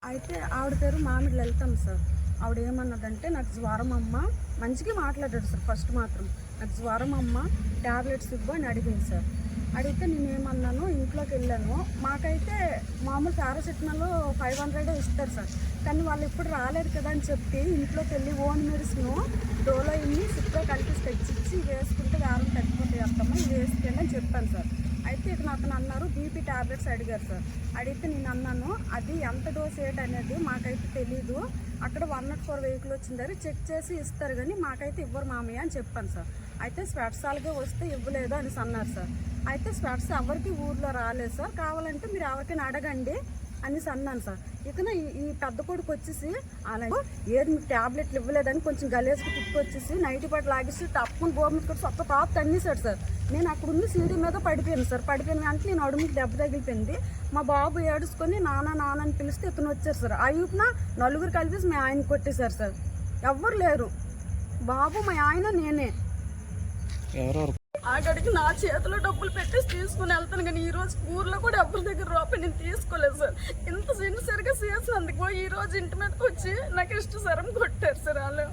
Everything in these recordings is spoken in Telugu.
అయితే ఆవిడ పేరు మామిడి లలితమ్మ సార్. ఆవిడ ఏమన్నదంటే, నాకు జ్వరం అమ్మ, మంచిగా మాట్లాడాడు సార్. ఫస్ట్ మాత్రం నాకు జ్వరం అమ్మ, ట్యాబ్లెట్స్ ఇవ్వు అని అడిగింది సార్. అడిగితే నేనేమన్నాను, ఇంట్లోకి వెళ్ళాను. మాకైతే మామూలు పారాసిటమాల్ 500 ఇస్తారు సార్. కానీ వాళ్ళు ఇప్పుడు రాలేదు కదా అని చెప్పి ఇంట్లోకి వెళ్ళి ఓన్ మెడిసిన్ డోలో ఇన్ని సిప్లో కలిపి తెచ్చిచ్చి వేసుకుంటే వారం తగ్గిపోతాయి అత్తమ్మ, ఇవి వేసుకెళ్ళి అని చెప్పాను సార్. అయితే ఇతను అతను అన్నారు బీపీ ట్యాబ్లెట్స్ అడిగారు సార్. అడిగితే నేను అన్నాను, అది ఎంత డోస్ ఏంటి అనేది మాకైతే తెలీదు, అక్కడ 104 వెహికల్ వచ్చిందని చెక్ చేసి ఇస్తారు కానీ మాకైతే ఇవ్వరు మామయ్య అని చెప్పాను సార్. అయితే స్వెట్సాలుగా వస్తే ఇవ్వలేదు అనేసి అన్నారు సార్. అయితే స్వెట్స్ ఎవరికి ఊర్లో రాలేదు సార్, కావాలంటే మీరు ఎవరికైనా అడగండి అనేసి అన్నాను సార్. ఇక ఈ పెద్ద కొడుకు వచ్చేసి అలాగే ఏది మీకు ట్యాబ్లెట్లు ఇవ్వలేదని కొంచెం గలేజ్కి తిప్పుకొచ్చేసి నైట్ పాటు లాగేసి తప్పుకుని భూమి కొట్టి ఒక్క తాపు తన్నేశాడు సార్. నేను అక్కడ ఉంది సీడీ మీద పడిపోయాను సార్. పడిపోయిన వెంటనే నేను అడుగుకి దెబ్బ తగిలిపోయింది. మా బాబు ఏడుచుకొని నాన్న నాన్న అని పిలిస్తే ఇతను వచ్చారు సార్. అయ్యూపున నలుగురు కలిపేసి మా ఆయన కొట్టేశారు సార్. ఎవ్వరు లేరు, బాబు మా ఆయన నేనే. ఆగడికి నా చేతిలో డబ్బులు పెట్టేసి తీసుకుని వెళ్తాను కానీ ఈ రోజు ఊర్లో కూడా ఎవరి దగ్గర రూపాయి నేను తీసుకోలేదు సార్. ఇంత సిన్సియర్గా చేసినందుకు ఈ రోజు ఇంటి మీదకి వచ్చి నాకు ఇష్టసరం కొట్టారు సార్ వాళ్ళు.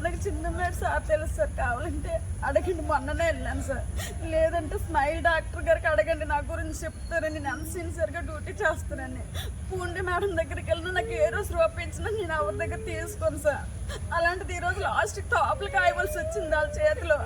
నాకు చిన్ననాడు సార్ తెలుసు సార్, కావాలంటే అడగండి, మొన్ననే వెళ్ళాను సార్. లేదంటే స్మైల్ డాక్టర్ గారికి అడగండి, నా గురించి చెప్తారని. నేను అంత సిన్సియర్గా డ్యూటీ చేస్తానని. పూండి మేడం దగ్గరికి వెళ్ళినా నాకు ఏ రోజు రూపించినా నేను ఎవరి దగ్గర తీసుకోను సార్. అలాంటిది ఈరోజు లాస్ట్కి టాప్లు కాయవలసి వచ్చింది వాళ్ళ చేతిలో.